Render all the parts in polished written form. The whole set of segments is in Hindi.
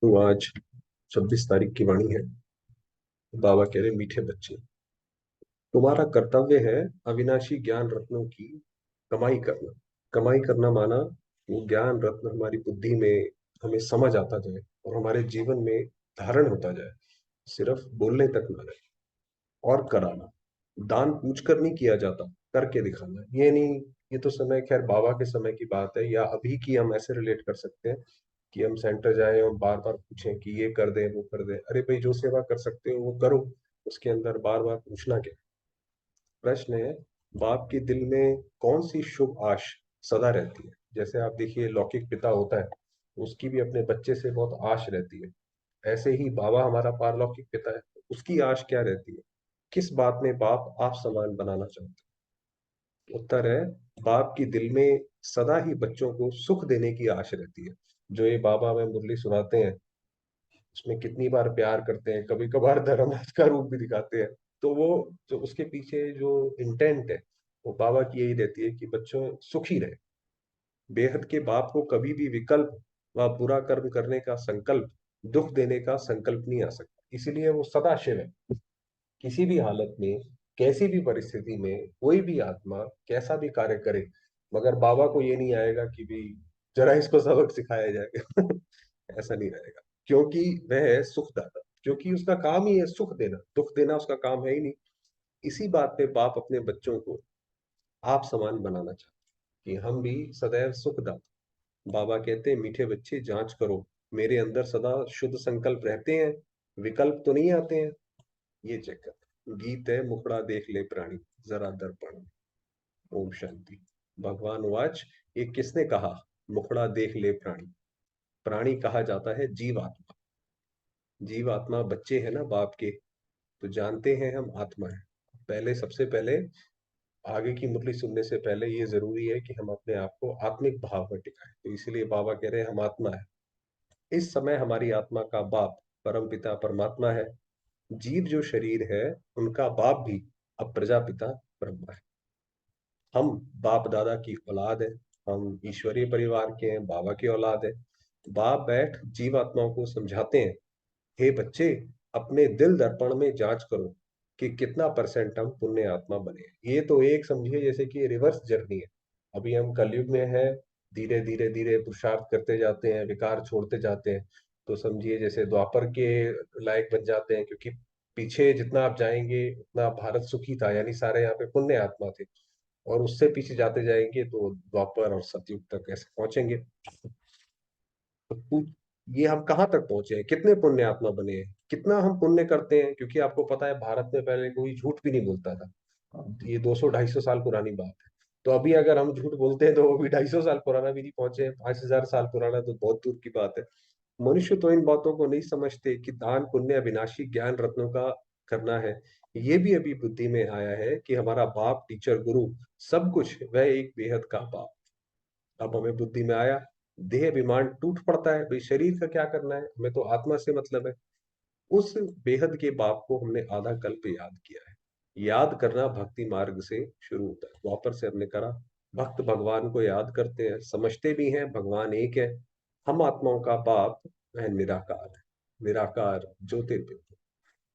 तो आज 26 तारीख की वाणी है। बाबा कह रहे, मीठे बच्चे, तुम्हारा कर्तव्य है अविनाशी ज्ञान रत्नों की कमाई करना। कमाई करना माना वो ज्ञान रत्न हमारी बुद्धि में हमें समझ आता जाए और हमारे जीवन में धारण होता जाए, सिर्फ बोलने तक ना रहे। और कराना, दान पूछ कर नहीं किया जाता, करके दिखाना। ये नहीं, ये तो समय खैर बाबा के समय की बात है, या अभी की हम ऐसे रिलेट कर सकते हैं कि हम सेंटर जाए और बार बार पूछें कि ये कर दे वो कर दे। अरे भाई, जो सेवा कर सकते हो वो करो, उसके अंदर बार बार पूछना क्या। प्रश्न है, बाप के दिल में कौन सी शुभ आश सदा रहती है। जैसे आप देखिए, लौकिक पिता होता है, उसकी भी अपने बच्चे से बहुत आश रहती है। ऐसे ही बाबा हमारा पारलौकिक पिता है, उसकी आश क्या रहती है। किस बात में बाप आप समान बनाना चाहते हैं। उत्तर है, बाप की दिल में सदा ही बच्चों को सुख देने की आश रहती है। जो ये बाबा हमें मुरली सुनाते हैं, उसमें कितनी बार प्यार करते हैं, कभी कभार धर्म का रूप भी दिखाते हैं। तो वो जो उसके पीछे जो इंटेंट है, वो बाबा की यही रहती है कि बच्चों सुखी रहे। बेहद के बाप को कभी भी विकल्प व बुरा कर्म करने का संकल्प, दुख देने का संकल्प नहीं आ सकता। इसीलिए वो सदा शिव है। किसी भी हालत में, कैसी भी परिस्थिति में, कोई भी आत्मा कैसा भी कार्य करे, मगर बाबा को ये नहीं आएगा कि भी जरा इसको सबक सिखाया जाएगा। ऐसा नहीं रहेगा, क्योंकि वह है सुखदाता। क्योंकि उसका काम ही है सुख देना, दुख देना उसका काम है ही नहीं। इसी बात पे बाप अपने बच्चों को आप समान बनाना चाहते हैं कि हम भी सदैव सुखदाता। बाबा कहते हैं, मीठे बच्चे जांच करो, मेरे अंदर सदा शुद्ध संकल्प रहते हैं, विकल्प तो नहीं आते हैं। ये चेक कर। गीत है, मुखड़ा देख ले प्राणी, जरा दर्पण में। ओम शांति। भगवान वाच, ये किसने कहा, मुखड़ा देख ले प्राणी। प्राणी कहा जाता है जीवात्मा। जीवात्मा बच्चे हैं ना बाप के, तो जानते हैं हम आत्मा है। पहले, सबसे पहले, आगे की मुरली सुनने से पहले ये जरूरी है कि हम अपने आप को आत्मिक भाव में टिकाएं। तो इसलिए बाबा कह रहे हैं, हम आत्मा है। इस समय हमारी आत्मा का बाप परम पिता परमात्मा है। जीव जो शरीर है, उनका बाप भी अब प्रजापिता ब्रह्मा है। हम बाप दादा की औलाद है। हम ईश्वरीय परिवार के हैं, बाबा की औलाद है। बाप बैठ जीवात्माओं को समझाते हैं, हे बच्चे, अपने दिल दर्पण में जांच करो कि कितना परसेंट हम पुण्य आत्मा बने हैं। ये तो एक समझिए जैसे कि रिवर्स जर्नी है। अभी हम कलयुग में है, धीरे धीरे धीरे पुरुषार्थ करते जाते हैं, विकार छोड़ते जाते हैं। तो समझिए जैसे द्वापर के लायक बन जाते हैं, क्योंकि पीछे जितना आप जाएंगे उतना भारत सुखी था, यानी सारे यहाँ पे पुण्य आत्मा थे। और उससे पीछे जाते जाएंगे तो द्वापर और सतयुग तक ऐसे पहुंचेंगे। तो ये हम कहाँ तक पहुंचे हैं, कितने पुण्य आत्मा बने हैं, कितना हम पुण्य करते हैं। क्योंकि आपको पता है, भारत में पहले कोई झूठ भी नहीं बोलता था। ये 200-250 साल पुरानी बात है। तो अभी अगर हम झूठ बोलते हैं तो वो भी 250 साल पुराना भी नहीं पहुंचे हैं, 5,000 साल पुराना तो बहुत दूर की बात है। मनुष्य तो इन बातों को नहीं समझते कि दान पुण्य अविनाशी ज्ञान रत्नों का करना है। ये भी अभी बुद्धि में आया है कि हमारा बाप, टीचर, गुरु, सब कुछ वह एक बेहद का बाप। अब हमें बुद्धि में आया, देह अभिमान टूट पड़ता है, भाई शरीर का क्या करना है, हमें तो आत्मा से मतलब है। उस बेहद के बाप को हमने आधा कल्प याद किया है। याद करना भक्ति मार्ग से शुरू होता है। वापस से हमने करा, भक्त भगवान को याद करते हैं, समझते भी हैं भगवान एक है। हम आत्माओं का बाप वह निराकार है। निराकार ज्योतिर्बिंदु।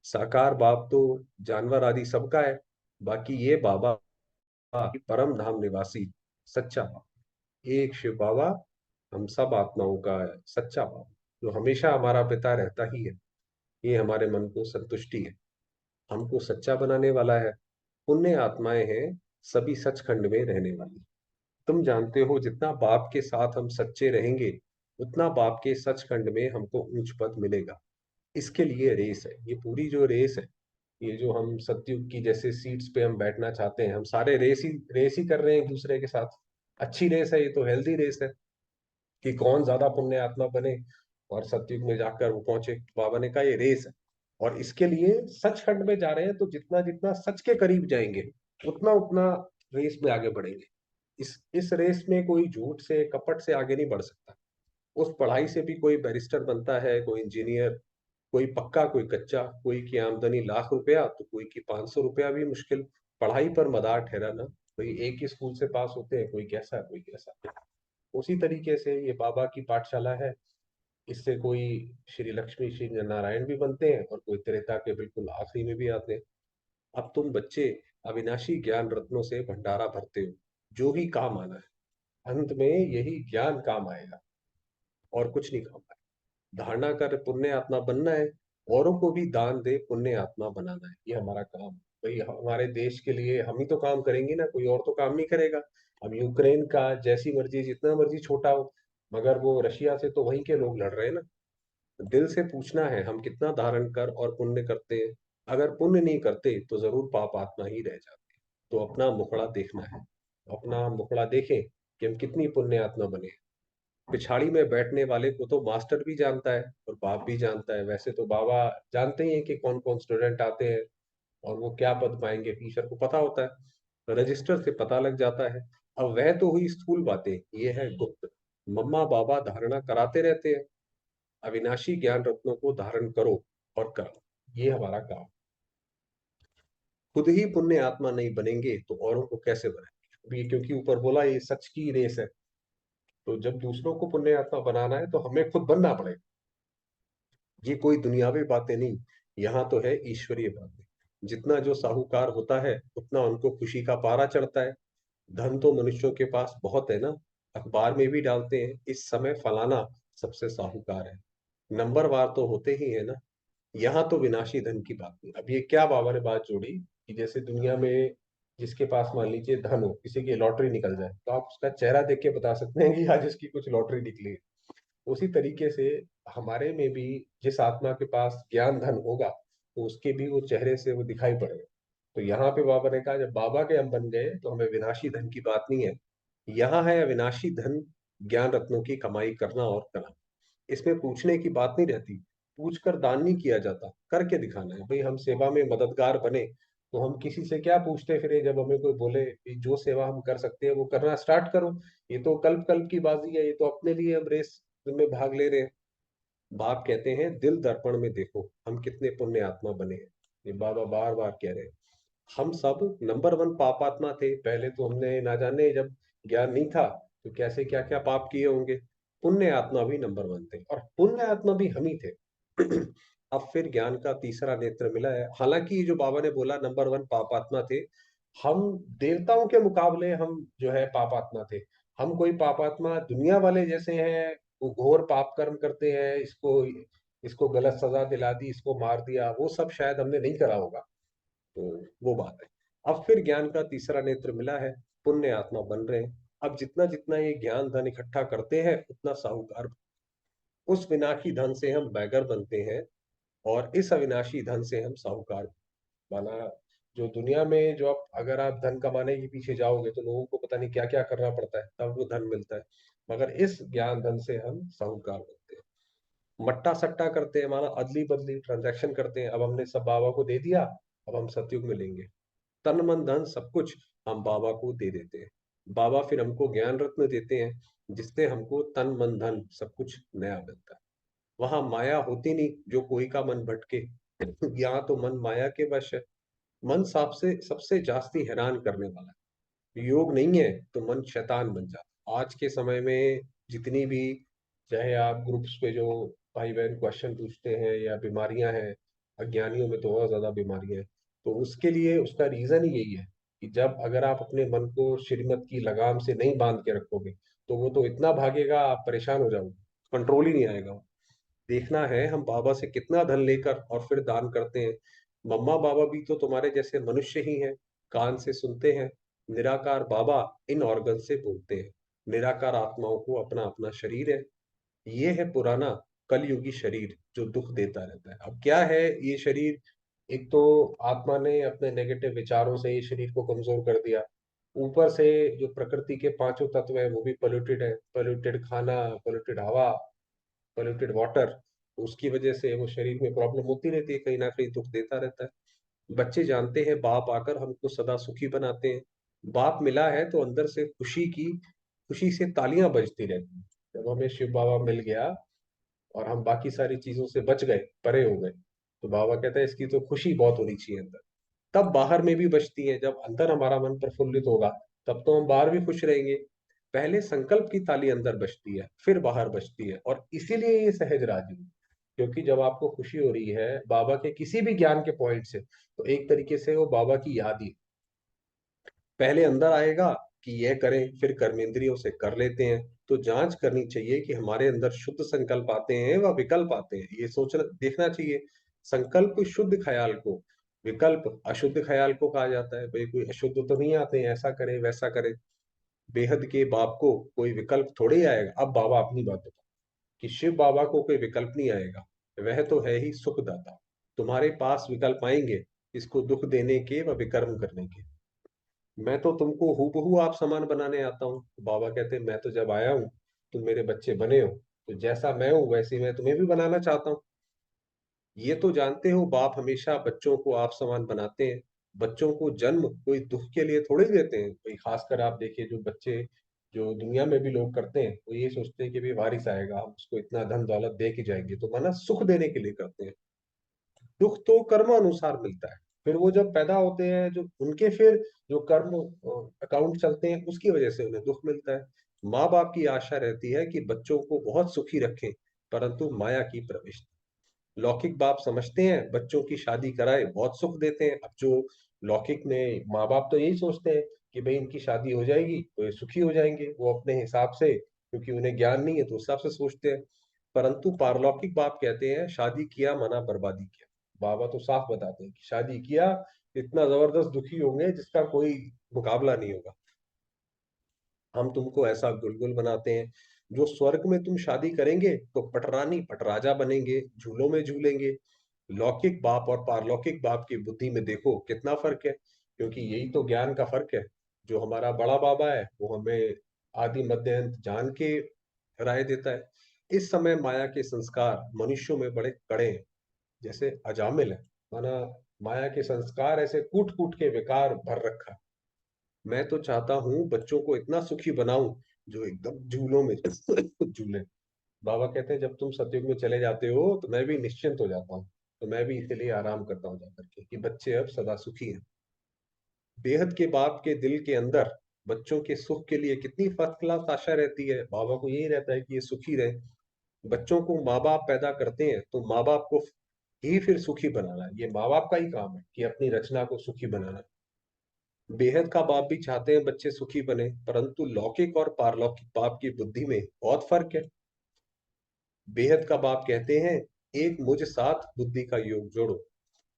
साकार बाप तो जानवर आदि सबका है। बाकी ये बाबा परम धाम निवासी सच्चा बाप, एक शिव बाबा, हम सब आत्माओं का सच्चा बाप, जो हमेशा हमारा पिता रहता ही है। ये हमारे मन को संतुष्टि है, हमको सच्चा बनाने वाला है। पुण्य आत्माएं हैं, सभी सचखंड में रहने वाली। तुम जानते हो, जितना बाप के साथ हम सच्चे रहेंगे, उतना बाप के सचखंड में हमको उच्च पद मिलेगा। इसके लिए रेस है, ये पूरी जो रेस है, ये जो हम सतयुग की जैसे सीट्स पे हम बैठना चाहते हैं, हम सारे रेस ही कर रहे हैं एक दूसरे के साथ। अच्छी रेस है, ये तो हेल्दी रेस है कि कौन ज्यादा पुण्य आत्मा बने और सतयुग में जाकर वो पहुंचे। बाबा ने कहा ये रेस है, और इसके लिए सचखंड में जा रहे हैं। तो जितना जितना सच के करीब जाएंगे, उतना उतना रेस में आगे बढ़ेंगे। इस रेस में कोई झूठ से, कपट से आगे नहीं बढ़ सकता। उस पढ़ाई से भी कोई बैरिस्टर बनता है, कोई इंजीनियर, कोई पक्का कोई कच्चा। कोई की आमदनी लाख रुपया तो कोई की 500 रुपया भी मुश्किल। पढ़ाई पर मदार ठहराना, कोई एक ही स्कूल से पास होते हैं, कोई कैसा कोई कैसा। उसी तरीके से ये बाबा की पाठशाला है। इससे कोई श्री लक्ष्मी श्री नारायण भी बनते हैं और कोई त्रेता के बिल्कुल आखिरी में भी आते हैं। अब तुम बच्चे अविनाशी ज्ञान रत्नों से भंडारा भरते हो, जो भी काम आना है अंत में यही ज्ञान काम आएगा और कुछ नहीं काम आएगा। धारणा कर पुण्य आत्मा बनना है, औरों को भी दान दे पुण्य आत्मा बनाना है, ये हमारा काम है। भाई हमारे देश के लिए हम ही तो काम करेंगे ना, कोई और तो काम नहीं करेगा। अब यूक्रेन का जैसी मर्जी जितना मर्जी छोटा हो, मगर वो रशिया से तो वहीं के लोग लड़ रहे हैं ना। दिल से पूछना है हम कितना धारण कर और पुण्य करते हैं। अगर पुण्य नहीं करते तो जरूर पाप आत्मा ही रह जाते। तो अपना मुखड़ा देखना है, अपना मुखड़ा देखें कि हम कितनी पुण्य आत्मा बने। पिछाड़ी में बैठने वाले को तो मास्टर भी जानता है और बाप भी जानता है। वैसे तो बाबा जानते ही हैं कि कौन कौन स्टूडेंट आते हैं और वो क्या पद पाएंगे, टीचर को पता होता है, रजिस्टर से पता लग जाता है। अब वह तो हुई स्थूल बातें, ये है गुप्त। मम्मा बाबा धारणा कराते रहते हैं, अविनाशी ज्ञान रत्नों को धारण करो और करो, ये हमारा काम। खुद ही पुण्य आत्मा नहीं बनेंगे तो औरों को कैसे बनाएंगे? अभी क्योंकि ऊपर बोला ये सच की रेस है, तो जब दूसरों को पुण्य आत्मा बनाना है तो हमें खुद बनना पड़ेगा। ये कोई दुनियावी बातें नहीं, यहाँ तो है ईश्वरीय बातें। जितना जो साहूकार होता है उतना उनको खुशी का पारा चढ़ता है। धन तो मनुष्यों के पास बहुत है ना, अखबार में भी डालते हैं इस समय फलाना सबसे साहूकार है। नंबरवार तो होते ही है ना। यहाँ तो विनाशी धन की बात नहीं। अब ये क्या बाबा ने बात जोड़ी कि जैसे दुनिया में जिसके पास मान लीजिए धन हो, किसी की लॉटरी निकल जाए, तो आप उसका चेहरा देख के बता सकते हैं कि आज इसकी कुछ लॉटरी निकली है। उसी तरीके से हमारे में भी जिस आत्मा के पास ज्ञान धन होगा तो उसके भी वो चेहरे से वो दिखाई पड़ेगा। तो यहाँ पे बाबा ने कहा जब बाबा के हम बन गए तो हमें विनाशी धन की बात नहीं है। यहाँ है अविनाशी धन, ज्ञान रत्नों की कमाई करना और करना। इसमें पूछने की बात नहीं रहती, पूछ कर दान नहीं किया जाता, करके दिखाना है। भाई हम सेवा में मददगार बने तो हम किसी से क्या पूछते फिरे, जब हमें कोई बोले कि जो सेवा हम कर सकते हैं वो करना स्टार्ट करो। ये तो कल्प कल्प की बाजी है, ये तो अपने लिए हम रेस में भाग ले रहे हैं। बाप कहते हैं दिल दर्पण में देखो हम कितने पुण्य आत्मा बने हैं। ये बाबा बार बार कह रहे हैं। हम सब नंबर वन पापात्मा थे पहले, तो हमने ना जाने जब ज्ञान नहीं था तो कैसे क्या क्या पाप किए होंगे। पुण्य आत्मा भी नंबर वन थे और पुण्य आत्मा भी हम ही थे। अब फिर ज्ञान का तीसरा नेत्र मिला है। हालांकि जो बाबा ने बोला नंबर वन पापात्मा थे, हम देवताओं के मुकाबले हम जो है पापात्मा थे। हम कोई पापात्मा दुनिया वाले जैसे हैं, वो घोर पाप कर्म करते हैं, इसको इसको गलत सजा दिला दी, इसको मार दिया, वो सब शायद हमने नहीं करा होगा। तो वो बात है। अब फिर ज्ञान का तीसरा नेत्र मिला है, पुण्य आत्मा बन रहे हैं। अब जितना जितना ये ज्ञान धन इकट्ठा करते हैं उतना साहूकार, उस विनाशी धन से हम बैगर बनते हैं और इस अविनाशी धन से हम साहूकार बना। जो दुनिया में जो आप अगर आप धन कमाने के पीछे जाओगे तो लोगों को पता नहीं क्या क्या करना पड़ता है तब वो धन मिलता है, मगर इस ज्ञान धन से हम साहूकार बनते हैं। मट्टा सट्टा करते हैं, माना अदली बदली ट्रांजैक्शन करते हैं। अब हमने सब बाबा को दे दिया, अब हम सतयुग में लेंगे। तन मन धन सब कुछ हम बाबा को दे देते हैं। बाबा फिर हमको ज्ञान रत्न देते हैं जिससे हमको तन मन धन सब कुछ नया मिलता है। वहां माया होती नहीं जो कोई का मन भटके। यहाँ तो मन माया के वश है। मन सबसे सबसे जास्ती हैरान करने वाला है। योग नहीं है तो मन शैतान बन जाता है। आज के समय में जितनी भी, चाहे आप ग्रुप्स पे जो भाई बहन क्वेश्चन पूछते हैं या बीमारियां हैं, अज्ञानियों में तो और ज्यादा बीमारियां हैं। तो उसके लिए उसका रीजन ही यही है कि जब अगर आप अपने मन को श्रीमत की लगाम से नहीं बांध के रखोगे तो वो तो इतना भागेगा आप परेशान हो जाओगे, कंट्रोल ही नहीं आएगा। देखना है हम बाबा से कितना धन लेकर और फिर दान करते हैं। मम्मा बाबा भी तो तुम्हारे जैसे मनुष्य ही हैं, कान से सुनते हैं। निराकार बाबा इन ऑर्गन से बोलते हैं। निराकार आत्माओं को अपना अपना शरीर है। ये है पुराना कलयुगी शरीर जो दुख देता रहता है। अब क्या है ये शरीर, एक तो आत्मा ने अपने नेगेटिव विचारों से ये शरीर को कमजोर कर दिया। ऊपर से जो प्रकृति के पांचों तत्व है वो भी पोल्यूटेड है, पोल्यूटेड खाना, पोल्यूटेड हवा, पोल्यूटेड वाटर। उसकी वजह से वो शरीर में प्रॉब्लम होती रहती है, कहीं ना कहीं दुख देता रहता है। बच्चे जानते हैं बाप आकर हमको सदा सुखी बनाते हैं। बाप मिला है तो अंदर से खुशी से तालियां बजती रहती हैं। जब हमें शिव बाबा मिल गया और हम बाकी सारी चीजों से बच गए, परे हो गए, तो बाबा कहता है इसकी तो खुशी बहुत होनी चाहिए अंदर। तब बाहर में भी बचती है। जब अंदर हमारा मन प्रफुल्लित होगा तब तो हम बाहर भी खुश रहेंगे। पहले संकल्प की ताली अंदर बजती है, फिर बाहर बजती है, और इसीलिए ये सहज राजी। क्योंकि जब आपको खुशी हो रही है बाबा के किसी भी ज्ञान के पॉइंट से, तो एक तरीके से वो बाबा की याद ही पहले अंदर आएगा कि यह करें, फिर कर्मेंद्रियों से कर लेते हैं। तो जांच करनी चाहिए कि हमारे अंदर शुद्ध संकल्प आते हैं व विकल्प आते हैं, ये सोचना देखना चाहिए। संकल्प शुद्ध ख्याल को, विकल्प अशुद्ध ख्याल को कहा जाता है। भाई कोई अशुद्ध तो नहीं आते हैं, ऐसा करे वैसा करे। बेहद के बाप को कोई विकल्प थोड़े ही आएगा। अब बाबा अपनी बात बता कि शिव बाबा को कोई विकल्प नहीं आएगा, वह तो है ही सुखदाता। तुम्हारे पास विकल्प आएंगे इसको दुख देने के व विकर्म करने के। मैं तो तुमको हूबहू आप समान बनाने आता हूँ। बाबा कहते हैं मैं तो जब आया हूँ तुम मेरे बच्चे बने हो, तो जैसा मैं हूँ वैसे मैं तुम्हें भी बनाना चाहता हूँ। ये तो जानते हो बाप हमेशा बच्चों को आप समान बनाते हैं। बच्चों को जन्म कोई दुख के लिए थोड़े ही देते हैं। कोई खासकर आप देखिए जो बच्चे, जो दुनिया में भी लोग करते हैं, वो ये सोचते हैं कि भाई वारिस आएगा हम उसको इतना धन दौलत दे के जाएंगे, तो माना सुख देने के लिए करते हैं। दुख तो कर्म अनुसार मिलता है। फिर वो जब पैदा होते हैं, जो उनके फिर जो कर्म अकाउंट चलते हैं, उसकी वजह से उन्हें दुख मिलता है। माँ बाप की आशा रहती है कि बच्चों को बहुत सुखी रखें, परंतु माया की प्रविष्टि। लौकिक बाप समझते हैं बच्चों की शादी कराए बहुत सुख देते हैं। अब जो लौकिक ने माँ बाप तो यही सोचते हैं कि भाई इनकी शादी हो जाएगी तो ये सुखी हो जाएंगे, वो अपने हिसाब से, क्योंकि उन्हें ज्ञान नहीं है तो उस हिसाब से सोचते हैं। परंतु पारलौकिक बाप कहते हैं शादी किया मना बर्बादी किया। बाबा तो साफ बताते हैं कि शादी किया इतना जबरदस्त दुखी होंगे जिसका कोई मुकाबला नहीं होगा। हम तुमको ऐसा गुलगुल बनाते हैं, जो स्वर्ग में तुम शादी करेंगे तो पटरानी पटराजा बनेंगे, झूलों में झूलेंगे। लौकिक बाप और पारलौकिक बाप की बुद्धि में देखो कितना फर्क है, क्योंकि यही तो ज्ञान का फर्क है। जो हमारा बड़ा बाबा है वो हमें आदि मध्य अंत जान के राय देता है। इस समय माया के संस्कार मनुष्यों में बड़े कड़े हैं, जैसे अजामिल है। माना माया के संस्कार ऐसे कूट कूट के विकार भर रखा है। मैं तो चाहता हूँ बच्चों को इतना सुखी बनाऊं जो एकदम झूलों में झूले। बाबा कहते हैं जब तुम सतयुग में चले जाते हो तो मैं भी निश्चिंत हो जाता हूँ। तो मैं भी इसीलिए आराम करता हूँ जाकर के कि बच्चे अब सदा सुखी हैं। बेहद के बाप के दिल के अंदर बच्चों के सुख के लिए कितनी फर्स्ट क्लास आशा रहती है। बाबा को यही रहता है कि ये सुखी रहे। बच्चों को माँ बाप पैदा करते हैं तो माँ बाप को ही फिर सुखी बनाना है। ये माँ बाप का ही काम है कि अपनी रचना को सुखी बनाना। बेहद का बाप भी चाहते हैं बच्चे सुखी बने, परंतु लौकिक और पारलौकिक बाप की बुद्धि में बहुत फर्क है। बेहद का बाप कहते हैं एक मुझ साथ बुद्धि का योग जोड़ो,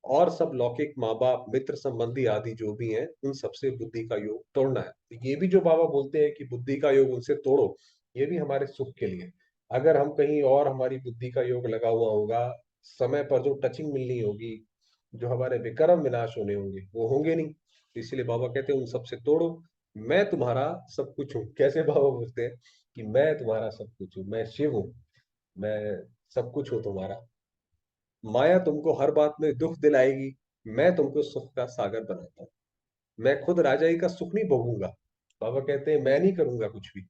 और सब लौकिक माँ बाप मित्र संबंधी आदि जो भी हैं उन सबसे बुद्धि का योग तोड़ना है। तो ये भी जो बाबा बोलते हैं कि बुद्धि का योग उनसे तोड़ो, ये भी हमारे सुख के लिए। अगर हम कहीं और हमारी बुद्धि का योग लगा हुआ होगा, समय पर जो टचिंग मिलनी होगी, जो हमारे विक्रम विनाश होने होंगे वो होंगे नहीं। तो इसलिए बाबा कहते हैं उन सबसे तोड़ो। मैं तुम्हारा सब कुछ हूँ। कैसे बाबा बोलते हैं कि मैं तुम्हारा सब कुछ हूँ, मैं शिव हूँ, मैं सब कुछ हूँ तुम्हारा। माया तुमको हर बात में दुख दिलाएगी, मैं तुमको सुख का सागर बनाता हूँ। मैं खुद राजाई का सुख नहीं भोगूंगा। बाबा कहते हैं मैं नहीं करूंगा कुछ भी,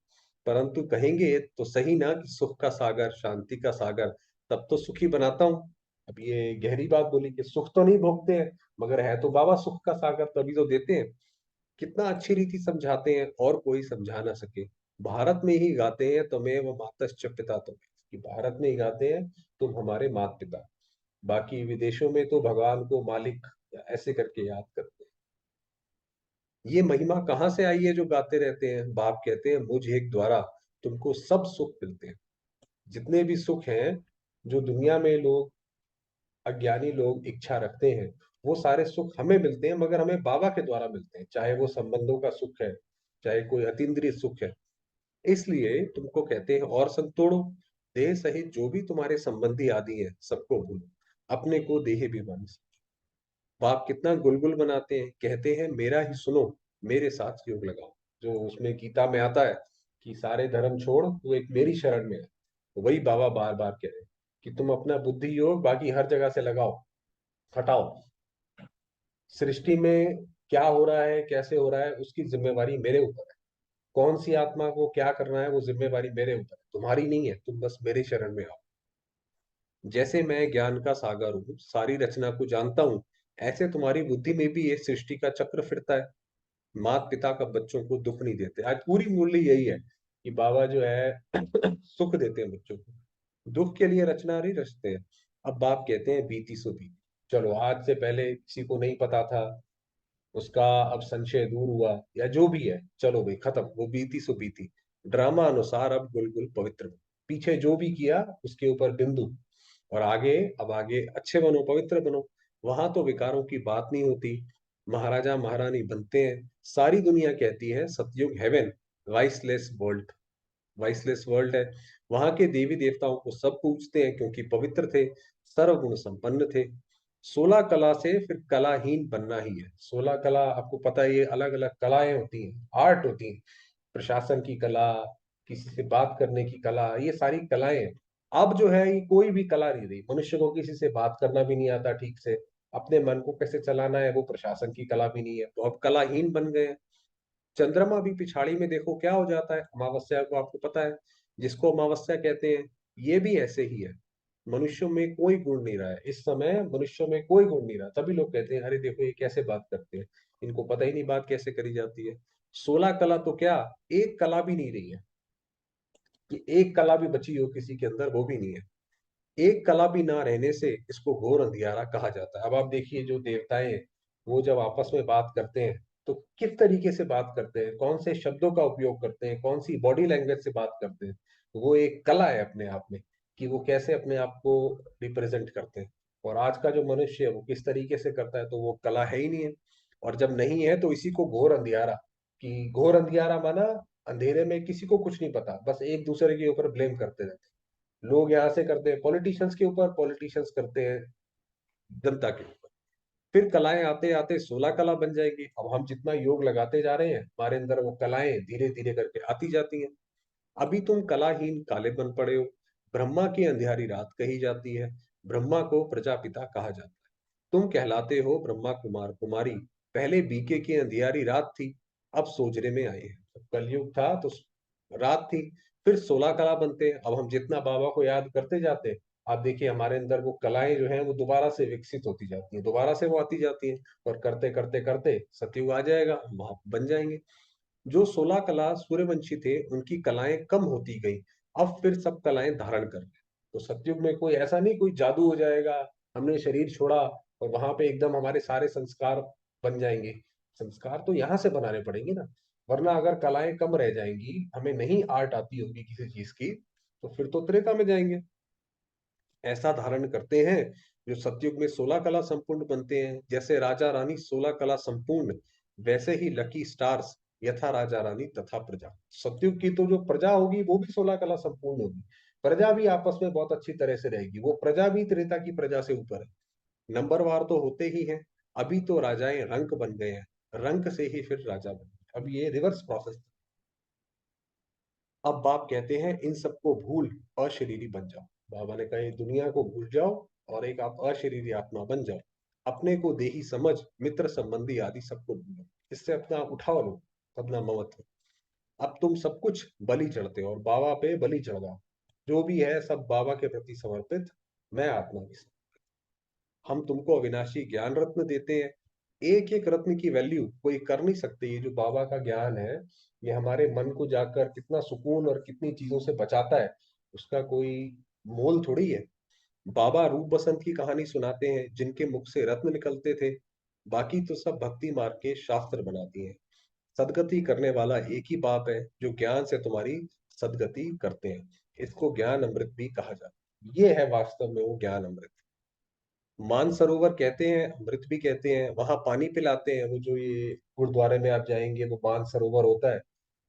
परंतु कहेंगे तो सही ना कि सुख का सागर, शांति का सागर, तब तो सुखी बनाता हूँ। अब ये गहरी बात बोली कि सुख तो नहीं भोगते हैं, मगर है तो बाबा सुख का सागर, तभी तो देते हैं। कितना अच्छी रीति समझाते हैं और कोई समझा ना सके। भारत में ही गाते हैं तमेव मातश्च पिता तुम्हें, कि भारत में ही गाते हैं तुम हमारे माता पिता। बाकी विदेशों में तो भगवान को मालिक या ऐसे करके याद करते हैं। ये महिमा कहाँ से आई है जो गाते रहते हैं? बाप कहते हैं मुझ एक द्वारा तुमको सब सुख मिलते हैं। जितने भी सुख हैं जो दुनिया में लोग, अज्ञानी लोग इच्छा रखते हैं, वो सारे सुख हमें मिलते हैं, मगर हमें बाबा के द्वारा मिलते हैं। चाहे वो संबंधों का सुख है, चाहे कोई अतीन्द्रिय सुख है। इसलिए तुमको कहते हैं और सब तोड़ो, देह सहित जो भी तुम्हारे संबंधी आदि हैं सबको भूलो, अपने को देह भी मान। बाप कितना गुलगुल बनाते हैं, कहते हैं मेरा ही सुनो, मेरे साथ योग लगाओ। जो उसमें गीता में आता है कि सारे धर्म छोड़ तू एक मेरी शरण में है, तो वही बाबा बार बार कह रहे हैं कि तुम अपना बुद्धि योग बाकी हर जगह से लगाओ, हटाओ। सृष्टि में क्या हो रहा है, कैसे हो रहा है, उसकी जिम्मेवारी मेरे ऊपर है। कौन सी आत्मा को क्या करना है वो जिम्मेवारी मेरे ऊपर है, तुम्हारी नहीं है। तुम बस मेरी शरण में आओ। जैसे मैं ज्ञान का सागर हूँ, सारी रचना को जानता हूँ, ऐसे तुम्हारी बुद्धि में भी ये सृष्टि का चक्र फिरता है। माता पिता का बच्चों को दुख नहीं देते। आज पूरी मूल्य यही है कि बाबा जो है सुख देते हैं बच्चों को, दुख के लिए रचना नहीं रचते हैं। अब बाप कहते हैं बीती सो बीती, चलो आज से पहले किसी को नहीं पता था, उसका अब संशय दूर हुआ, या जो भी है चलो भाई खत्म, वो बीती सो बीती। ड्रामा अनुसार अब गुलगुल पवित्र बनो। पीछे जो भी किया उसके ऊपर बिंदु, और आगे, अब आगे अच्छे बनो, पवित्र बनो। वहां तो विकारों की बात नहीं होती, महाराजा महारानी बनते हैं। सारी दुनिया कहती है Satyug heaven, viceless world, viceless world है। वहां के देवी देवताओं को सब पूजते हैं क्योंकि पवित्र थे, सर्वगुण संपन्न थे। 16 कला से फिर कलाहीन बनना ही है। 16 कला आपको पता है, ये अलग अलग कलाएं होती हैं, आर्ट होती हैं। प्रशासन की कला, किसी से बात करने की कला, ये सारी कलाएं हैं। अब जो है ये कोई भी कला नहीं रही, मनुष्य को किसी से बात करना भी नहीं आता ठीक से, अपने मन को कैसे चलाना है वो प्रशासन की कला भी नहीं है, तो अब कलाहीन बन गए हैं। चंद्रमा भी पिछाड़ी में देखो क्या हो जाता है अमावस्या को, आपको पता है, जिसको अमावस्या कहते हैं। ये भी ऐसे ही है, मनुष्यों में कोई गुण नहीं रहा है इस समय, मनुष्यों में कोई गुण नहीं रहा, तभी लोग कहते हैं अरे देखो ये कैसे बात करते हैं, इनको पता ही नहीं बात कैसे करी जाती है। 16 कला तो क्या, एक कला भी नहीं रही है, कि एक कला भी बची हो किसी के अंदर, वो भी नहीं है। एक कला भी ना रहने से इसको घोर अंधियारा कहा जाता है। अब आप देखिए जो देवताएं हैं, वो जब आपस में बात करते हैं तो किस तरीके से बात करते हैं, कौन से शब्दों का उपयोग करते हैं, कौन सी बॉडी लैंग्वेज से बात करते हैं, वो एक कला है अपने आप में, कि वो कैसे अपने आप को रिप्रेजेंट करते हैं। और आज का जो मनुष्य है वो किस तरीके से करता है, तो वो कला है ही नहीं है। और जब नहीं है तो इसी को घोर अंधियारा, कि घोर अंधियारा माना अंधेरे में किसी को कुछ नहीं पता, बस एक दूसरे के ऊपर ब्लेम करते रहते हैं। लोग यहाँ से करते हैं पॉलिटिशियंस के ऊपर, पॉलिटिशियंस करते हैं जनता के ऊपर। फिर कलाएं आते आते 16 कला बन जाएगी। अब हम जितना योग लगाते जा रहे हैं हमारे अंदर वो कलाएं धीरे धीरे करके आती जाती हैं। अभी तुम कलाहीन काले बन पड़े हो। ब्रह्मा की अंधियारी रात कही जाती है, ब्रह्मा को प्रजापिता कहा जाता है। तुम कहलाते हो ब्रह्मा कुमार कुमारी, पहले बीके की अंधियारी रात थी, अब सोजरे में आए हैं। जब कलयुग था तो रात थी, फिर 16 कला बनते हैं। अब हम जितना बाबा को याद करते जाते हैं, आप देखिए हमारे अंदर वो कलाएं जो हैं वो दोबारा से विकसित होती जाती हैं, दोबारा से वो आती जाती हैं। और करते करते करते सतयुग आ जाएगा, वहां बन जाएंगे। जो 16 कला सूर्यवंशी थे उनकी कलाएं कम होती गई, अब फिर सब कलाएं धारण कर गए। तो सतयुग में कोई ऐसा नहीं कोई जादू हो जाएगा, हमने शरीर छोड़ा और वहां पे एकदम हमारे सारे संस्कार बन जाएंगे। संस्कार तो यहाँ से बनाने पड़ेंगे ना, वरना अगर कलाएं कम रह जाएंगी, हमें नहीं आर्ट आती होगी किसी चीज की, तो फिर तो त्रेता में जाएंगे। ऐसा धारण करते हैं जो सतयुग में 16 कला संपूर्ण बनते हैं। जैसे राजा रानी 16 कला संपूर्ण, वैसे ही लकी स्टार्स यथा राजा रानी तथा प्रजा। सतयुग की तो जो प्रजा होगी वो भी 16 कला संपूर्ण होगी, प्रजा भी आपस में बहुत अच्छी तरह से रहेगी, वो प्रजा भी त्रेता की प्रजा से ऊपर है। नंबरवार तो होते ही हैं, अभी तो राजाएं रंक बन गए हैं, रंक से ही फिर राजा बने। अब ये रिवर्स प्रोसेस। अब बाप कहते हैं इन सबको भूल अशरीरी बन जाओ। बाबा ने कहा ये दुनिया को भूल जाओ और एक आप अशरीरी आत्मा बन जाओ। अपने को देही समझ, मित्र संबंधी आदि सबको भूलो, इससे अपना उठाव लो, अपना ममत्व। अब तुम सब कुछ बलि चढ़ते हो और बाबा पे बलि चढ़ जाओ। जो भी है सब बाबा के प्रति समर्पित, मैं आत्मा भी। हम तुमको अविनाशी ज्ञान रत्न देते हैं। एक एक रत्न की वैल्यू कोई कर नहीं सकते। ये जो बाबा का ज्ञान है, ये हमारे मन को जाकर कितना सुकून और कितनी चीजों से बचाता है, उसका कोई मोल थोड़ी है। बाबा रूप बसंत की कहानी सुनाते हैं, जिनके मुख से रत्न निकलते थे। बाकी तो सब भक्ति मार्ग के शास्त्र बनाती हैं। सदगति करने वाला एक ही बाप है जो ज्ञान से तुम्हारी सदगति करते हैं। इसको ज्ञान अमृत भी कहा जाता है। ये है वास्तव में वो ज्ञान अमृत। मानसरोवर कहते हैं, अमृत भी कहते हैं, वहां पानी पिलाते हैं। वो जो ये गुरुद्वारे में आप जाएंगे वो मानसरोवर होता है,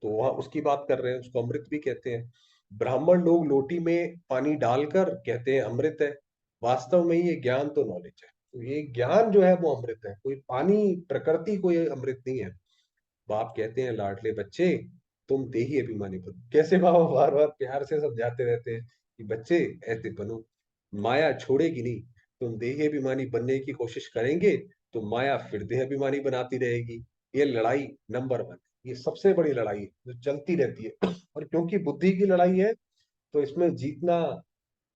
तो वहां उसकी बात कर रहे हैं, उसको अमृत भी कहते हैं। ब्राह्मण लोग लोटी में पानी डालकर कहते हैं अमृत है। वास्तव में ये ज्ञान तो नॉलेज है, तो ये ज्ञान जो है वो अमृत है, कोई पानी प्रकृति कोई अमृत नहीं है। बाप कहते हैं लाडले बच्चे, तुम देही अभिमानी बनो। कैसे बाबा बार बार प्यार से समझाते रहते हैं कि बच्चे ऐसे बनो, माया छोड़ेगी नहीं। तुम देही अभिमानी बनने की कोशिश करेंगे तो माया फिर देह अभिमानी बनाती रहेगी। ये लड़ाई नंबर 1, ये सबसे बड़ी लड़ाई है जो चलती रहती है। और क्योंकि बुद्धि की लड़ाई है, तो इसमें जीतना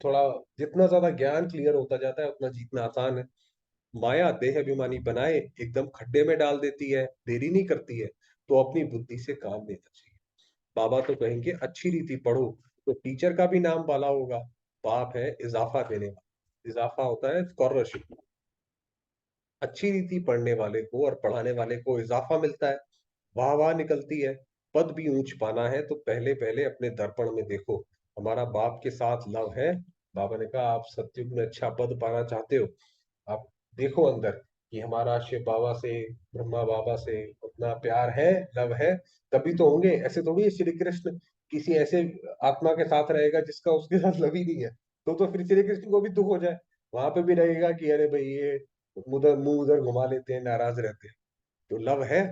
थोड़ा, जितना ज्यादा ज्ञान क्लियर होता जाता है उतना जीतना आसान है। माया देह अभिमानी बनाए एकदम खड्डे में डाल देती है, देरी नहीं करती है। तो अपनी बुद्धि से काम लेना चाहिए। बाबा तो कहेंगे अच्छी रीति पढ़ो, तो टीचर का भी नाम बाला होगा। बाप है इजाफा देने वाला, इजाफा होता है स्कॉलरशिप। अच्छी रीति पढ़ने वाले को और पढ़ाने वाले को इजाफा मिलता है, वाह वाह निकलती है। पद भी ऊंच पाना है तो पहले पहले अपने दर्पण में देखो, हमारा बाप के साथ लव है। बाबा ने कहा आप सत्युग में अच्छा पद पाना चाहते हो, आप देखो अंदर कि हमारा शिव बाबा से, ब्रह्मा बाबा से उतना प्यार है, लव है, तभी तो होंगे। ऐसे थोड़ी है श्री कृष्ण किसी ऐसे आत्मा के साथ रहेगा जिसका उसके साथ लव ही नहीं है, तो फिर श्री कृष्ण को भी दुख हो जाए। वहां पे भी रहेगा कि अरे भाई ये उधर मुंह उधर घुमा लेते हैं, नाराज रहते हैं। तो लव है।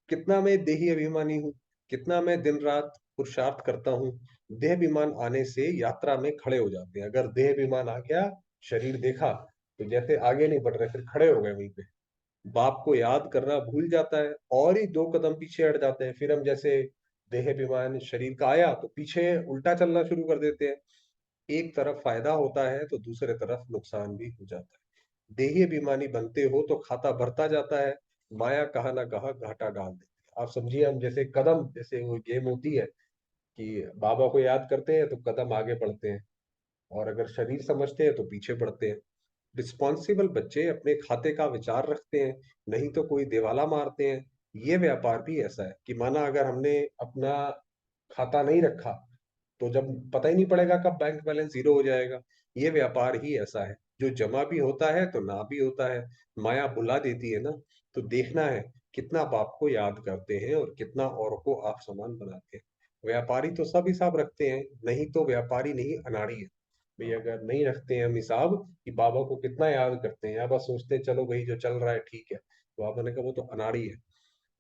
कितना मैं देही अभिमानी हूँ, कितना मैं दिन रात पुरुषार्थ करता हूँ। देह अभिमान आने से यात्रा में खड़े हो जाते हैं। अगर देह अभिमान आ गया, शरीर देखा, तो जैसे आगे नहीं बढ़ रहे फिर खड़े हो गए वहीं पे। बाप को याद करना भूल जाता है और ही दो कदम पीछे हट जाते हैं। फिर हम जैसे देह अभिमान शरीर का आया तो पीछे उल्टा चलना शुरू कर देते हैं। एक तरफ फायदा होता है तो दूसरे तरफ नुकसान भी हो जाता है। देही अभिमानी बनते हो तो खाता बढ़ता जाता है, माया कहा ना कहा घाटा डाल देती है। आप समझिए हम जैसे कदम, जैसे वो गेम होती है कि बाबा को याद करते हैं तो कदम आगे बढ़ते हैं, और अगर शरीर समझते हैं तो पीछे बढ़ते हैं। रिस्पॉन्सिबल बच्चे अपने खाते का विचार रखते हैं, नहीं तो कोई दिवाला मारते हैं। ये व्यापार भी ऐसा है कि माना अगर हमने अपना खाता नहीं रखा तो जब पता ही नहीं पड़ेगा कब बैंक बैलेंस जीरो हो जाएगा। ये व्यापार ही ऐसा है, जो जमा भी होता है तो ना भी होता है। माया बुला देती है ना। तो देखना है कितना बाप को याद करते हैं और कितना और को आप समान बनाते हैं। व्यापारी तो सब हिसाब रखते हैं, नहीं तो व्यापारी नहीं अनाड़ी है। भाई अगर नहीं रखते हैं हम हिसाब कि बाबा को कितना याद करते हैं, या बस सोचते हैं चलो भाई जो चल रहा है ठीक है, तो बाबा ने कहा वो तो अनाड़ी है।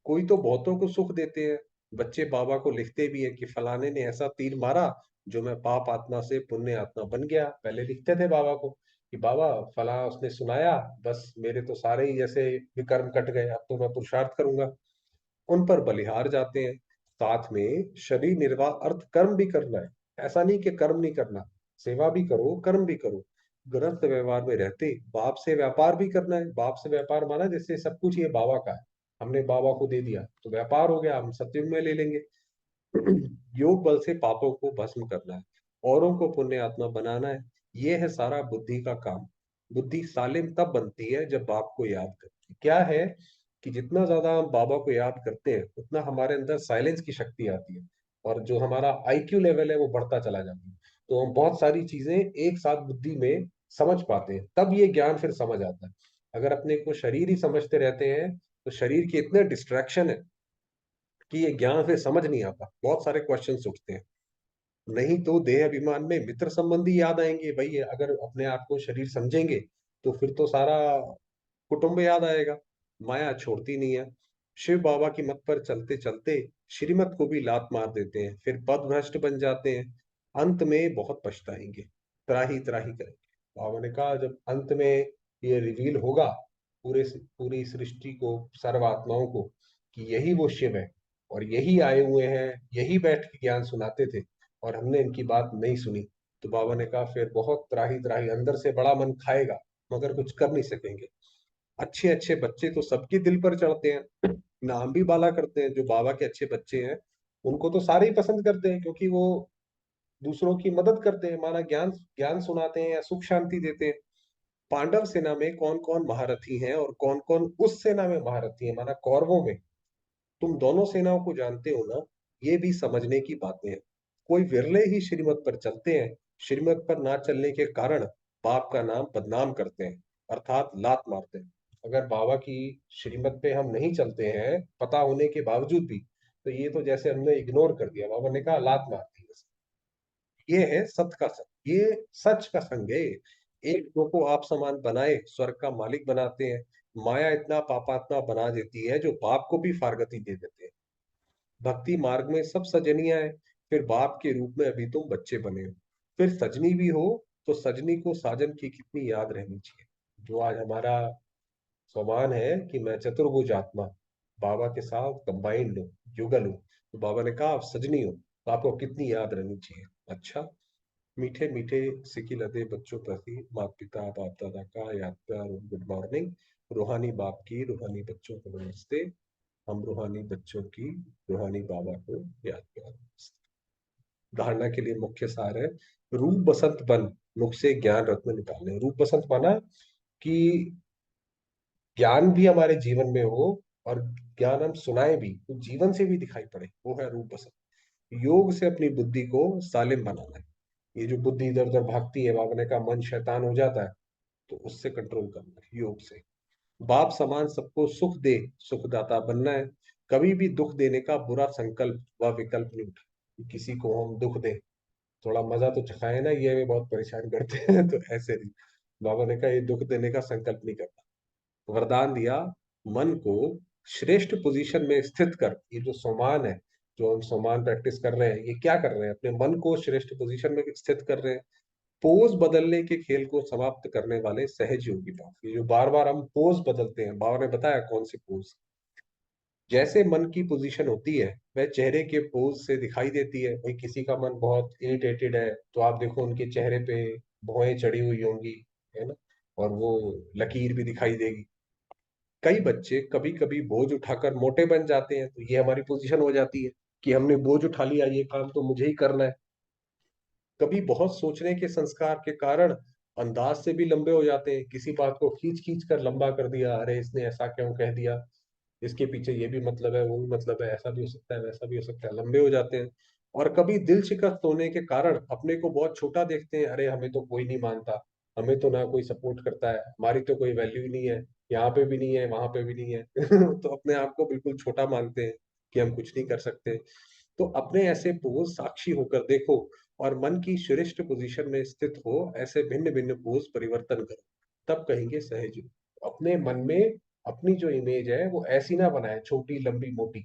कोई तो बहुतों को सुख देते हैं। बच्चे बाबा को लिखते भी है कि फलाने ने ऐसा तीर मारा जो मैं पाप आत्मा से पुण्य आत्मा बन गया। पहले लिखते थे बाबा को कि बाबा फला उसने सुनाया, बस मेरे तो सारे ही जैसे विकर्म कट गए, अब तो मैं पुरुषार्थ करूंगा। उन पर बलिहार जाते हैं। साथ में शरीर निर्वाह अर्थ कर्म भी करना है। ऐसा नहीं कि कर्म नहीं करना, सेवा भी करो कर्म भी करो। गृहस्थ व्यवहार में रहते बाप से व्यापार भी करना है। बाप से व्यापार माना जैसे सब कुछ ये बाबा का है, हमने बाबा को दे दिया तो व्यापार हो गया, हम सत्युग में ले लेंगे। योग बल से पापों को भस्म करना है, औरों को पुण्य आत्मा बनाना है। ये है सारा बुद्धि का काम। बुद्धि सालिम तब बनती है जब बाप को याद करती है। क्या है कि जितना ज्यादा हम बाबा को याद करते हैं उतना हमारे अंदर साइलेंस की शक्ति आती है, और जो हमारा आईक्यू लेवल है वो बढ़ता चला जाता है। तो हम बहुत सारी चीजें एक साथ बुद्धि में समझ पाते हैं, तब ये ज्ञान फिर समझ आता है। अगर अपने को शरीर ही समझते रहते हैं तो शरीर के इतने डिस्ट्रैक्शन है कि ये ज्ञान फिर समझ नहीं आता, बहुत सारे क्वेश्चन उठते हैं। नहीं तो देह अभिमान में मित्र संबंधी याद आएंगे भाई, अगर अपने आप को शरीर समझेंगे तो फिर तो सारा कुटुंब याद आएगा। माया छोड़ती नहीं है। शिव बाबा की मत पर चलते चलते श्रीमत को भी लात मार देते हैं, फिर पद भ्रष्ट बन जाते हैं। अंत में बहुत पछताएंगे, त्राही त्राही करेंगे। बाबा ने कहा जब अंत में ये रिवील होगा पूरी सृष्टि को, सर्व आत्माओं को, कि यही वो शिव है और यही आए हुए हैं, यही बैठ के ज्ञान सुनाते थे और हमने इनकी बात नहीं सुनी, तो बाबा ने कहा फिर बहुत त्राही त्राही, अंदर से बड़ा मन खाएगा मगर कुछ कर नहीं सकेंगे। अच्छे अच्छे बच्चे तो सबके दिल पर चढ़ते हैं, नाम भी बाला करते हैं। जो बाबा के अच्छे बच्चे हैं उनको तो सारे ही पसंद करते हैं, क्योंकि वो दूसरों की मदद करते हैं, माना ज्ञान ज्ञान सुनाते हैं या सुख शांति देते हैं। पांडव सेना में कौन कौन महारथी हैं और कौन कौन उस सेना में महारथी हैं, माना कौरवों में। तुम दोनों सेनाओं को जानते हो ना, ये भी समझने की बातें हैं। कोई विरले ही श्रीमत पर चलते हैं, श्रीमत पर ना चलने के कारण बाप का नाम बदनाम करते हैं, अर्थात लात मारते हैं। अगर बाबा की श्रीमत पे हम नहीं चलते हैं पता होने के बावजूद भी, तो ये तो जैसे हमने इग्नोर कर दिया, बाबा ने कहा लात मारती है। ये है सत का संग, ये सच का संग है। एक दो को आप समान बनाए स्वर्ग का मालिक बनाते हैं, माया इतना पापात्मा बना देती है जो बाप को भी फारगती दे देते हैं। भक्ति मार्ग में सब सजनियां हैं, फिर बाप के रूप में अभी तुम बच्चे बने हो। फिर सजनी भी हो तो सजनी को साजन की कितनी याद रहनी चाहिए। जो आज हमारा स्वमान है कि मैं चतुर्भुज आत्मा बाबा के साथ कंबाइंड हूँ, युगल हूँ, तो बाबा ने कहा आप सजनी हो तो आपको कितनी याद रहनी चाहिए। अच्छा, मीठे मीठे सिकी लदे बच्चों प्रति माता पिता बाप दादा का याद प्यार और गुड मॉर्निंग। रूहानी बाप की रूहानी बच्चों को नमस्ते। हम रूहानी बच्चों की रूहानी बाबा को याद करें। धारणा के लिए मुख्य सार है, रूप बसंत बन मुख से ज्ञान रत्न निकालने। रूप बसंत माना कि ज्ञान भी हमारे जीवन में हो, और ज्ञान हम सुनाए भी तो जीवन से भी दिखाई पड़े, वो है रूप बसंत। योग से अपनी बुद्धि को सालिम बनाना है। ये जो बुद्धि इधर उधर भागती है, भागने का मन शैतान हो जाता है, तो उससे कंट्रोल करना है योग से। बाप समान सबको सुख दे, सुखदाता बनना है। कभी भी दुख देने का बुरा संकल्प व विकल्प नहीं उठा। किसी को हम दुख दें, थोड़ा मजा तो चखाए ना, ये हमें बहुत परेशान करते हैं तो ऐसे नहीं। बाबा ने कहा ये दुख देने का संकल्प नहीं करना। वरदान दिया, मन को श्रेष्ठ पोजीशन में स्थित कर। ये जो सोमान है, जो हम सोमान प्रैक्टिस कर रहे हैं, ये क्या कर रहे हैं, अपने मन को श्रेष्ठ पोजीशन में स्थित कर रहे हैं। पोज बदलने के खेल को समाप्त करने वाले सहज योगी बाबा। ये जो बार बार हम पोज बदलते हैं, बाबा ने बताया कौन सी पोज। जैसे मन की पोजीशन होती है वह चेहरे के पोज से दिखाई देती है। भाई किसी का मन बहुत इरिटेटेड है, तो आप देखो उनके चेहरे पे भौएं चढ़ी हुई होंगी, है ना, और वो लकीर भी दिखाई देगी। कई बच्चे कभी कभी बोझ उठाकर मोटे बन जाते हैं, तो ये हमारी पोजीशन हो जाती है कि हमने बोझ उठा लिया, ये काम तो मुझे ही करना है। कभी बहुत सोचने के संस्कार के कारण अंदाज से भी लंबे हो जाते हैं। किसी बात को खींच खींच कर लंबा कर दिया, अरे इसने ऐसा क्यों कह दिया, इसके पीछे ये भी मतलब है, वो भी मतलब है, ऐसा भी हो सकता है, वैसा भी हो सकता है, लंबे हो जाते हैं। और कभी दिल शिकस्त होने के कारण अपने को बहुत छोटा देखते हैं। अरे हमें तो कोई नहीं मानता, हमें तो ना कोई सपोर्ट करता है, हमारी तो कोई वैल्यू ही नहीं है, यहाँ पे भी नहीं है, वहां पे भी नहीं है तो अपने आप को बिल्कुल छोटा मानते हैं कि हम कुछ नहीं कर सकते। तो अपने ऐसे पोज साक्षी होकर देखो, और मन की श्रेष्ठ पोजीशन में स्थित हो ऐसे भिन्न भिन्न पोज परिवर्तन करो, तब कहेंगे सहज योग। अपने मन में अपनी जो इमेज है वो ऐसी ना बनाए, छोटी लंबी मोटी,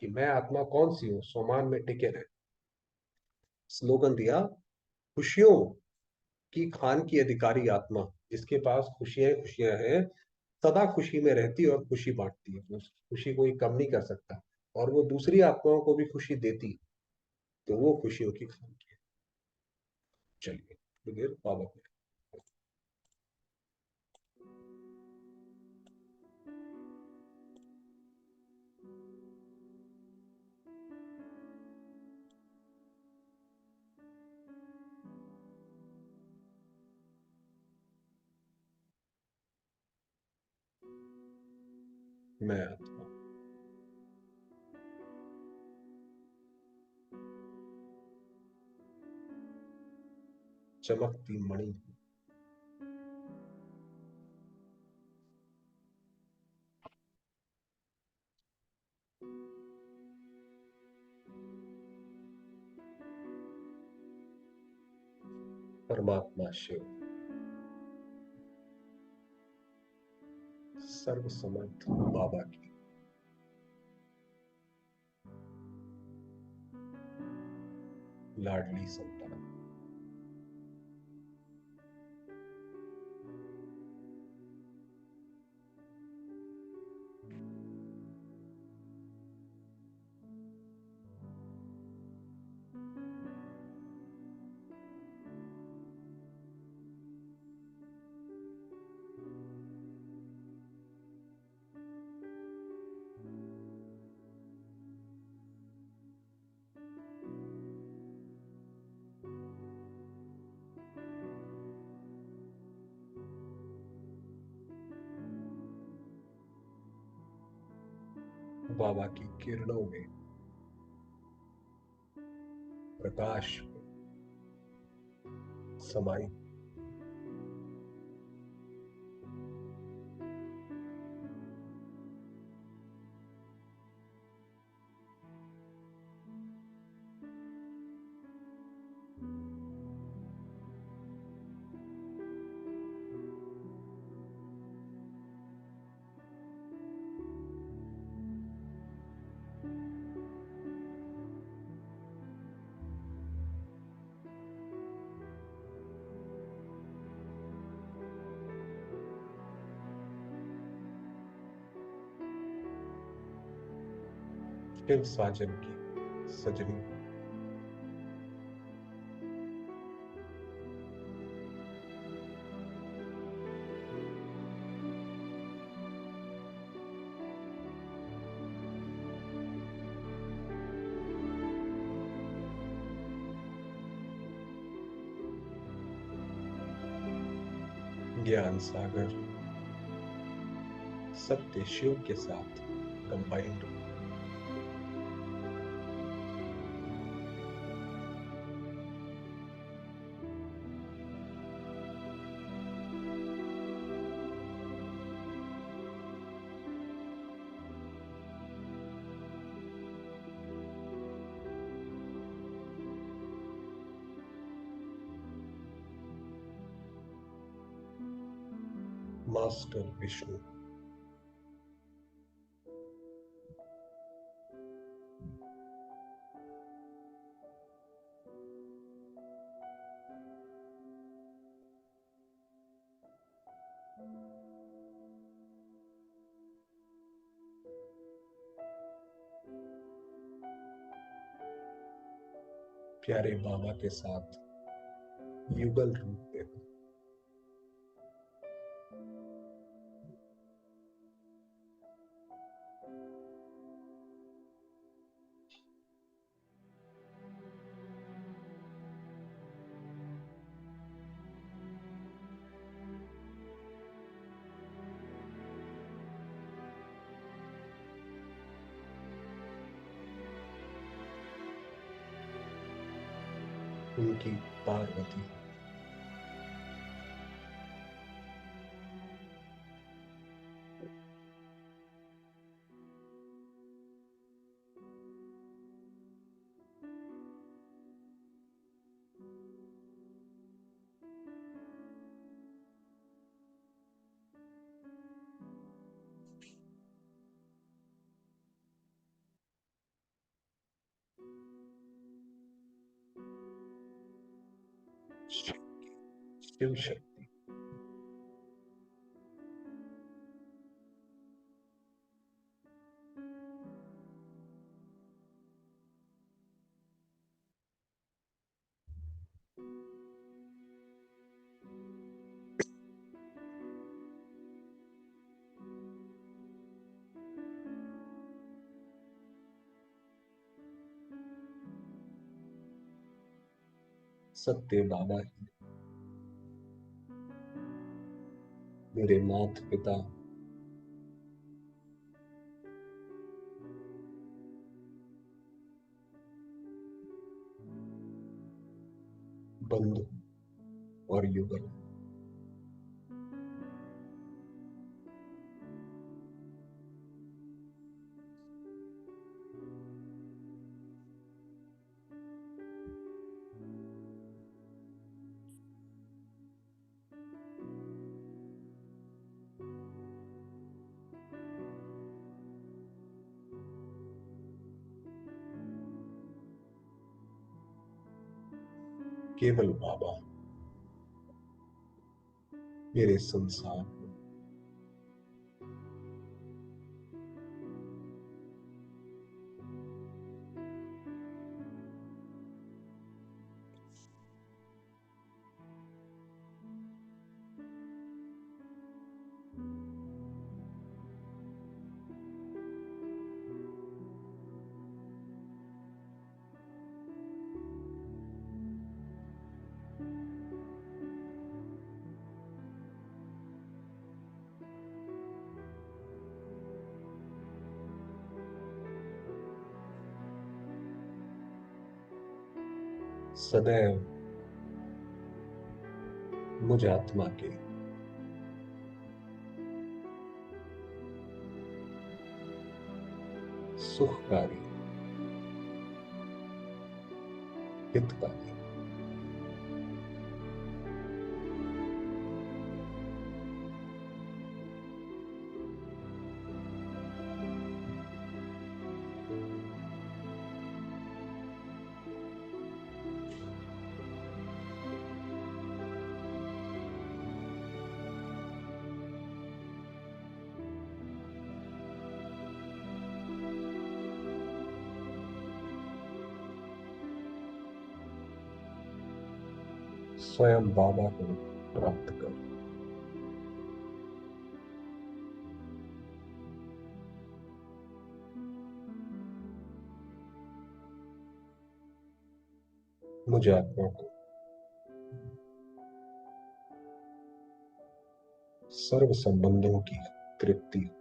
कि मैं आत्मा कौन सी हूँ, सोमान में टिके रहे। स्लोगन दिया, खुशियों की खान की अधिकारी आत्मा, जिसके पास खुशियां खुशियां हैं, सदा खुशी में रहती है और खुशी बांटती है। उस खुशी कोई कम नहीं कर सकता, और वो दूसरी आत्माओं को भी खुशी देती, तो वो खुशियों की खान की है। चलिए, फिर बाबा को। मैं आत्मा, चमकती मणि, परमात्मा शिव, सर्वसमर्थ बाबा की लाडली संतान। बाबा की किरणों में, प्रकाश में समाई। शिव साजन की सजनी। ज्ञान सागर सत्य शिव के साथ कंबाइंड। मास्टर विष्णु। प्यारे बाबा के साथ युगल रूप में हो। उनकी पार्वती। शिव शक्ति। सत्य बाबा ही मेरे माता पिता, बंधु और युगल। केवल बाबा मेरे संसार में सदैव मुझ आत्मा के सुखकारी, हितकारी, स्वयं बाबा को प्राप्त कर मुझ आत्मा को सर्व संबंधों की तृप्ति हुई।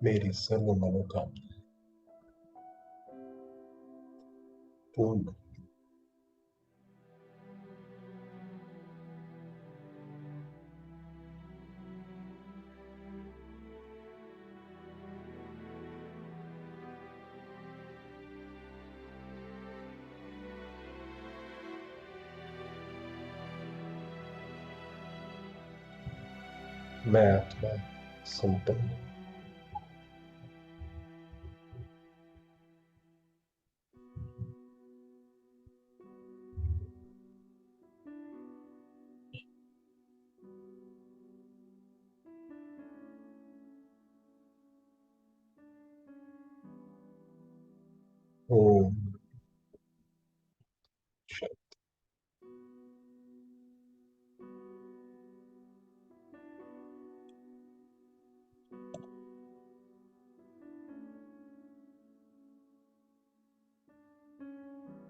मेरी सर्व मनोकामना पूर्ण। मैं आत्मा संपन्न।